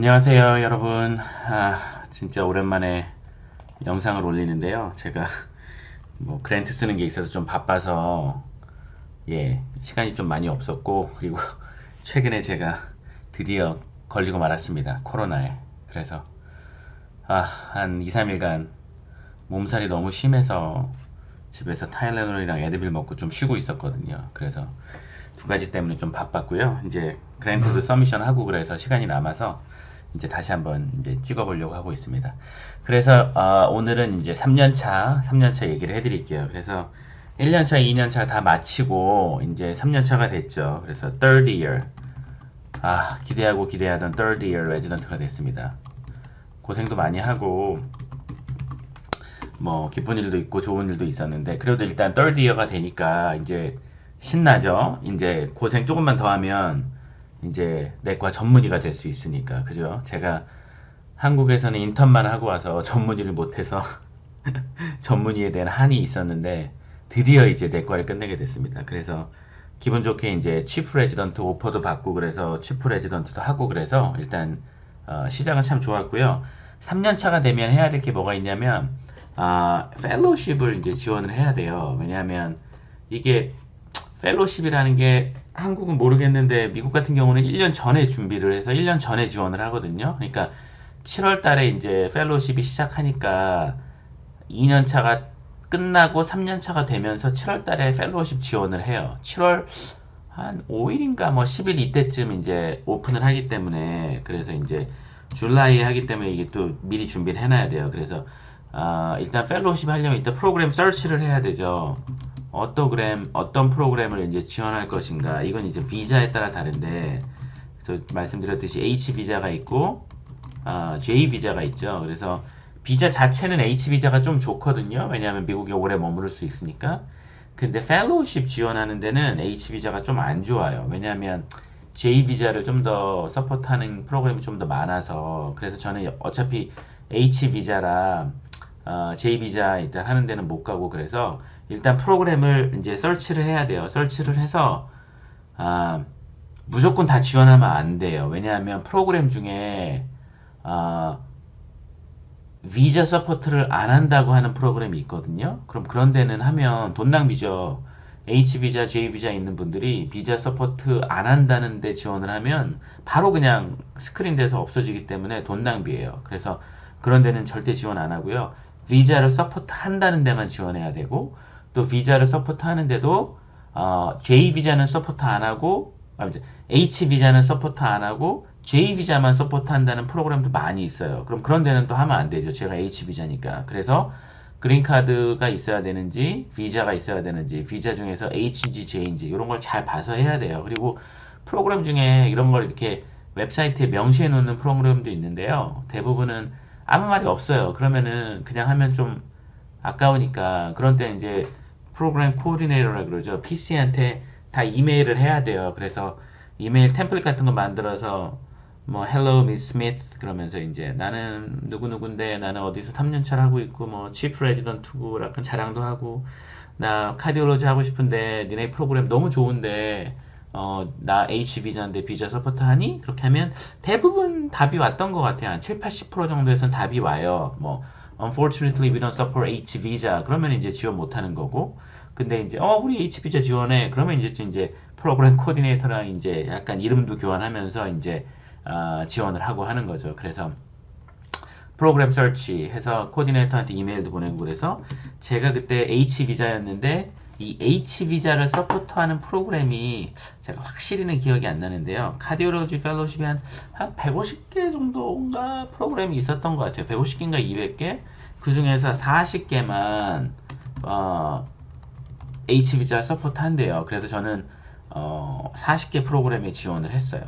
안녕하세요, 여러분. 진짜 오랜만에 영상을 올리는데요. 제가 뭐 그랜트 쓰는 게 있어서 좀 바빠서 시간이 좀 많이 없었고, 그리고 최근에 제가 드디어 걸리고 말았습니다. 코로나에. 그래서 한 2, 3일간 몸살이 너무 심해서 집에서 타일레놀이랑 에드빌 먹고 좀 쉬고 있었거든요. 그래서 두 가지 때문에 좀 바빴고요. 이제 그랜트도 서미션 하고 그래서 시간이 남아서 이제 다시 한번 이제 찍어보려고 하고 있습니다. 그래서 오늘은 이제 3년차 얘기를 해드릴게요. 그래서 1년차, 2년차 다 마치고 이제 3년차가 됐죠. 그래서 third year, 기대하고 기대하던 third year 레지던트가 됐습니다. 고생도 많이 하고 뭐 기쁜 일도 있고 좋은 일도 있었는데, 그래도 일단 third year가 되니까 이제 신나죠. 이제 고생 조금만 더 하면 이제 내과 전문의가 될 수 있으니까. 그죠? 제가 한국에서는 인턴만 하고 와서 전문의를 못해서 전문의에 대한 한이 있었는데, 드디어 이제 내과를 끝내게 됐습니다. 그래서 기분 좋게 이제 치프 레지던트 오퍼도 받고, 그래서 치프 레지던트도 하고, 그래서 일단 시작은 참 좋았고요. 3년 차가 되면 해야 될 게 뭐가 있냐면 펠로십을 이제 지원을 해야 돼요. 왜냐하면 이게 펠로십이라는 게 한국은 모르겠는데 미국 같은 경우는 1년 전에 준비를 해서 1년 전에 지원을 하거든요. 그러니까 7월 달에 이제 펠로십이 시작하니까 2년 차가 끝나고 3년 차가 되면서 7월 달에 펠로십 지원을 해요. 7월 한 5일인가 뭐 10일 이때쯤 이제 오픈을 하기 때문에, 그래서 이제 줄라이에 하기 때문에 이게 또 미리 준비를 해놔야 돼요. 그래서 일단 펠로우십 하려면 일단 프로그램 서치를 해야 되죠. 어떤 프로그램을 이제 지원할 것인가. 이건 이제 비자에 따라 다른데, 그래서 말씀드렸듯이 H 비자가 있고 J 비자가 있죠. 그래서 비자 자체는 H 비자가 좀 좋거든요. 왜냐하면 미국에 오래 머무를 수 있으니까. 근데 펠로우십 지원하는 데는 H 비자가 좀 안 좋아요. 왜냐하면 J 비자를 좀 더 서포트하는 프로그램이 좀 더 많아서. 그래서 저는 어차피 H 비자라 J 비자 일단 하는 데는 못 가고, 그래서 일단 프로그램을 이제 설치를 해야 돼요. 설치를 해서 무조건 다 지원하면 안 돼요. 왜냐하면 프로그램 중에 비자 서포트를 안 한다고 하는 프로그램이 있거든요. 그럼 그런 데는 하면 돈 낭비죠. H 비자, J 비자 있는 분들이 비자 서포트 안 한다는 데 지원을 하면 바로 그냥 스크린돼서 없어지기 때문에 돈 낭비예요. 그래서 그런 데는 절대 지원 안 하고요. 비자를 서포트 한다는 데만 지원해야 되고, 또 비자를 서포트 하는데도 J 비자는 서포트 안 하고, H 비자는 서포트 안 하고 J 비자만 서포트 한다는 프로그램도 많이 있어요. 그럼 그런 데는 또 하면 안 되죠. 제가 H 비자니까. 그래서 그린카드가 있어야 되는지 비자가 있어야 되는지, 비자 중에서 H인지 J인지 이런 걸 잘 봐서 해야 돼요. 그리고 프로그램 중에 이런 걸 이렇게 웹사이트에 명시해 놓는 프로그램도 있는데요. 대부분은 아무 말이 없어요. 그러면은 그냥 하면 좀 아까우니까, 그런 때 이제 프로그램 코디네이터라 그러죠. PC한테 다 이메일을 해야 돼요. 그래서 이메일 템플릿 같은 거 만들어서 뭐 Hello Miss Smith 그러면서 이제 나는 누구누군데, 나는 어디서 3년차를 하고 있고 뭐 Chief Resident고 약간 자랑도 하고, 나 카디올로지 하고 싶은데 니네 프로그램 너무 좋은데 나 H 비자인데 비자 서포트 하니? 그렇게 하면 대부분 답이 왔던 것 같아요. 한 7, 80% 정도에선 답이 와요. 뭐 Unfortunately we don't support H visa. 그러면 이제 지원 못 하는 거고. 근데 이제 우리 H 비자 지원해. 그러면 이제 프로그램 코디네이터랑 이제 약간 이름도 교환하면서 이제 지원을 하고 하는 거죠. 그래서 프로그램 설치 해서 코디네이터한테 이메일도 보내고, 그래서 제가 그때 H 비자였는데 이 H 비자를 서포트하는 프로그램이 제가 확실히는 기억이 안 나는데요. 카디올로지 펠로십이 한 150개 정도인가 프로그램이 있었던 것 같아요. 150개인가 200개? 그 중에서 40개만 H 비자 서포트 한대요. 그래서 저는 40개 프로그램에 지원을 했어요.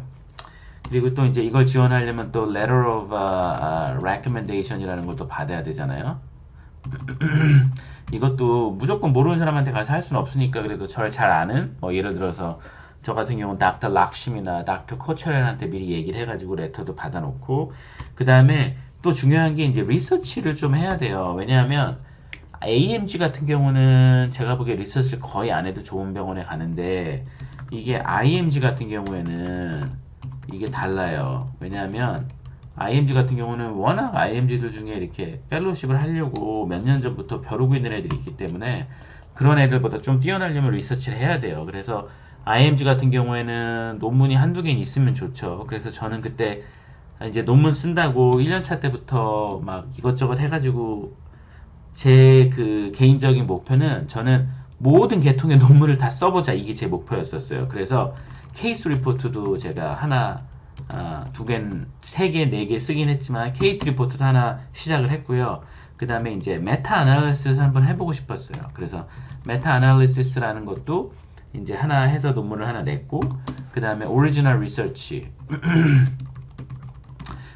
그리고 또 이제 이걸 지원하려면 또 Letter of Recommendation이라는 걸 또 받아야 되잖아요. 이것도 무조건 모르는 사람한테 가서 할 수는 없으니까, 그래도 저를 잘 아는, 뭐 예를 들어서 저 같은 경우는 닥터 락심이나 닥터 코처렐한테 미리 얘기를 해가지고 레터도 받아놓고, 그 다음에 또 중요한 게 이제 리서치를 좀 해야 돼요. 왜냐하면 AMG 같은 경우는 제가 보기에 리서치를 거의 안 해도 좋은 병원에 가는데, 이게 IMG 같은 경우에는 이게 달라요. 왜냐하면 IMG 같은 경우는 워낙 IMG들 중에 이렇게 펠로십을 하려고 몇 년 전부터 벼르고 있는 애들이 있기 때문에 그런 애들보다 좀 뛰어나려면 리서치를 해야 돼요. 그래서 IMG 같은 경우에는 논문이 한두 개 있으면 좋죠. 그래서 저는 그때 이제 논문 쓴다고 1년차 때부터 막 이것저것 해가지고 제 그 개인적인 목표는 저는 모든 계통의 논문을 다 써보자, 이게 제 목표였었어요. 그래서 케이스 리포트도 제가 하나, 두 개, 세 개, 네 개 쓰긴 했지만 케이스 리포트도 하나 시작을 했고요. 그 다음에 이제 메타 아날리시스 한번 해보고 싶었어요. 그래서 메타 아날리시스라는 것도 이제 하나 해서 논문을 하나 냈고, 그 다음에 오리지널 리서치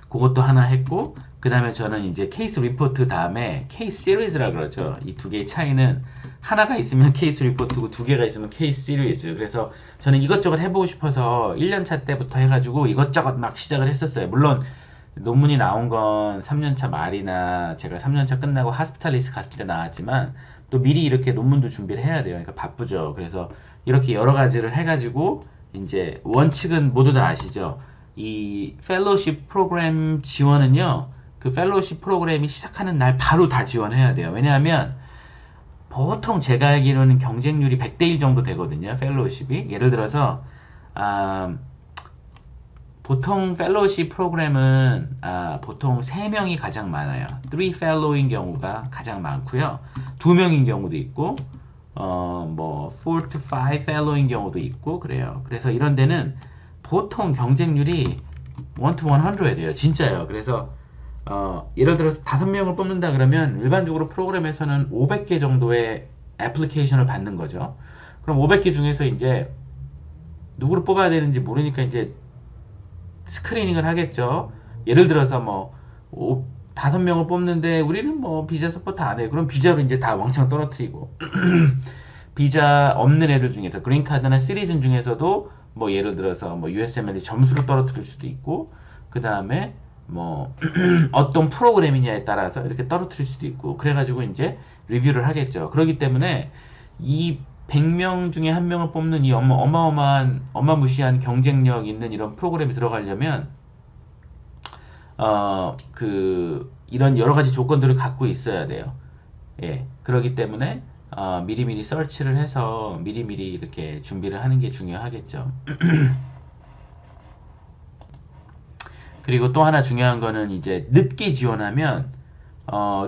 그것도 하나 했고, 그 다음에 저는 이제 케이스 리포트 다음에 케이스 시리즈라 그러죠. 이 두 개의 차이는 하나가 있으면 케이스 리포트고 두 개가 있으면 케이스 시리즈. 그래서 저는 이것저것 해보고 싶어서 1년차 때부터 해가지고 이것저것 막 시작을 했었어요. 물론 논문이 나온 건 3년차 말이나 제가 3년차 끝나고 하스피탈리스 갔을 때 나왔지만 또 미리 이렇게 논문도 준비를 해야 돼요. 그러니까 바쁘죠. 그래서 이렇게 여러 가지를 해가지고 이제 원칙은 모두 다 아시죠? 이 펠로십 프로그램 지원은요, 그 펠로십 프로그램이 시작하는 날 바로 다 지원해야 돼요. 왜냐하면 보통 제가 알기로는 경쟁률이 100대 1 정도 되거든요. 펠로십이. 예를 들어서 보통 펠로십 프로그램은 보통 3명이 가장 많아요. 3 펠로우인 경우가 가장 많고요. 2명인 경우도 있고 뭐 4 to 5 펠로우인 경우도 있고 그래요. 그래서 이런 데는 보통 경쟁률이 1 to 100야 돼요. 진짜요. 그래서 예를 들어서 5명을 뽑는다 그러면 일반적으로 프로그램에서는 500개 정도의 애플리케이션을 받는 거죠. 그럼 500개 중에서 이제 누구를 뽑아야 되는지 모르니까 이제 스크리닝을 하겠죠. 예를 들어서 뭐 5명을 뽑는데 우리는 뭐 비자 서포트 안 해요. 그럼 비자로 이제 다 왕창 떨어뜨리고 비자 없는 애들 중에서 그린카드나 시리즌 중에서도 뭐 예를 들어서 뭐 USMLE 점수로 떨어뜨릴 수도 있고, 그 다음에 뭐 어떤 프로그램이냐에 따라서 이렇게 떨어뜨릴 수도 있고, 그래가지고 이제 리뷰를 하겠죠. 그렇기 때문에 이 100명 중에 한 명을 뽑는 이 어마어마한 어마무시한 경쟁력 있는 이런 프로그램이 들어가려면 이런 여러 가지 조건들을 갖고 있어야 돼요. 예, 그렇기 때문에 미리미리 서치를 해서 미리미리 이렇게 준비를 하는 게 중요하겠죠. 그리고 또 하나 중요한 거는 이제 늦게 지원하면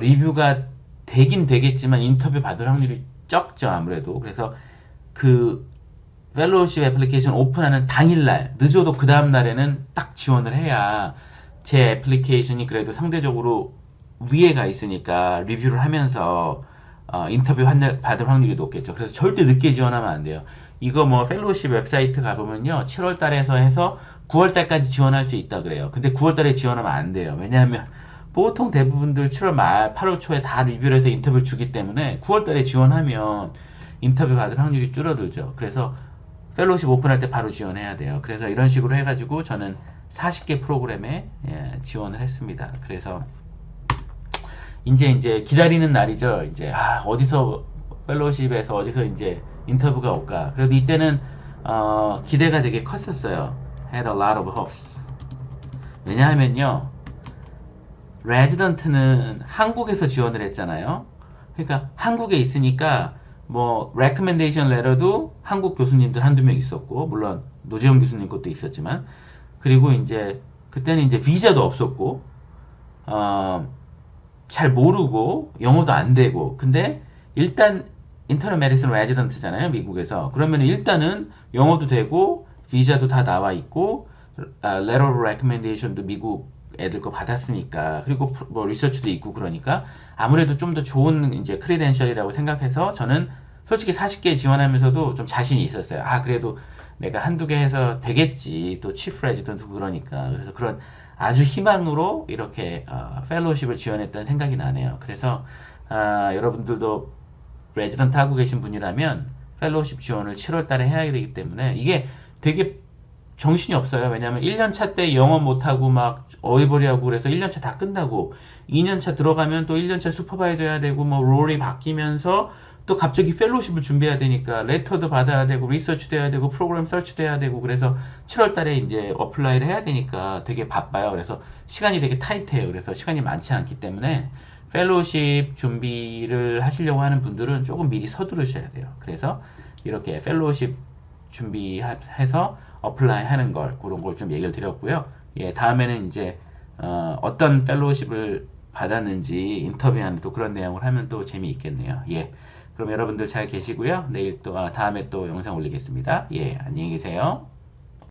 리뷰가 되긴 되겠지만 인터뷰 받을 확률이 적죠, 아무래도. 그래서 그 펠로우십 애플리케이션 오픈하는 당일날, 늦어도 그 다음날에는 딱 지원을 해야 제 애플리케이션이 그래도 상대적으로 위에 가 있으니까 리뷰를 하면서 인터뷰 받을 확률이 높겠죠. 그래서 절대 늦게 지원하면 안 돼요. 이거 뭐 펠로우십 웹사이트 가보면요, 7월 달에서 해서 9월 달까지 지원할 수 있다 그래요. 근데 9월 달에 지원하면 안 돼요. 왜냐하면 보통 대부분들 7월 말, 8월 초에 다 리뷰를 해서 인터뷰를 주기 때문에 9월 달에 지원하면 인터뷰 받을 확률이 줄어들죠. 그래서 펠로우십 오픈할 때 바로 지원해야 돼요. 그래서 이런 식으로 해가지고 저는 40개 프로그램에 지원을 했습니다. 그래서 이제 기다리는 날이죠. 이제 어디서 펠로우십에서 어디서 이제 인터뷰가 올까. 그래도 이때는 기대가 되게 컸었어요. Had a lot of hopes. 왜냐하면요, 레지던트는 한국에서 지원을 했잖아요. 그러니까 한국에 있으니까 뭐 레코멘데이션 레터도 한국 교수님들 한두 명 있었고, 물론 노재영 교수님 것도 있었지만, 그리고 이제 그때는 이제 비자도 없었고 잘 모르고 영어도 안 되고, 근데 일단 인터널 메디슨 레지던트잖아요, 미국에서. 그러면 일단은 영어도 되고 비자도 다 나와 있고 letter of recommendation도 미국 애들 거 받았으니까, 그리고 뭐 리서치도 있고, 그러니까 아무래도 좀 더 좋은 이제 크리덴셜이라고 생각해서 저는 솔직히 40개 지원하면서도 좀 자신이 있었어요. 그래도 내가 한두 개 해서 되겠지. 또 치프 레지던트 그러니까. 그래서 그런 아주 희망으로 이렇게 펠로우십을 지원했던 생각이 나네요. 그래서 여러분들도 레지던트 하고 계신 분이라면 펠로우십 지원을 7월 달에 해야 되기 때문에 이게 되게 정신이 없어요. 왜냐면 1년차 때 영어 못하고 막 어이버리하고 그래서 1년차 다 끝나고 2년차 들어가면 또 1년차 슈퍼바이저 해야 되고 뭐 롤이 바뀌면서 또 갑자기 펠로우십을 준비해야 되니까 레터도 받아야 되고 리서치도 해야 되고 프로그램 설치도 해야 되고 그래서 7월 달에 이제 어플라이를 해야 되니까 되게 바빠요. 그래서 시간이 되게 타이트해요. 그래서 시간이 많지 않기 때문에 펠로우십 준비를 하시려고 하는 분들은 조금 미리 서두르셔야 돼요. 그래서 이렇게 펠로우십 준비해서 어플라이 하는 걸 그런 걸 좀 얘기를 드렸고요. 예, 다음에는 이제 어떤 펠로우십을 받았는지 인터뷰하는 또 그런 내용을 하면 또 재미있겠네요. 예. 그럼 여러분들 잘 계시고요. 내일 또 다음에 또 영상 올리겠습니다. 예, 안녕히 계세요.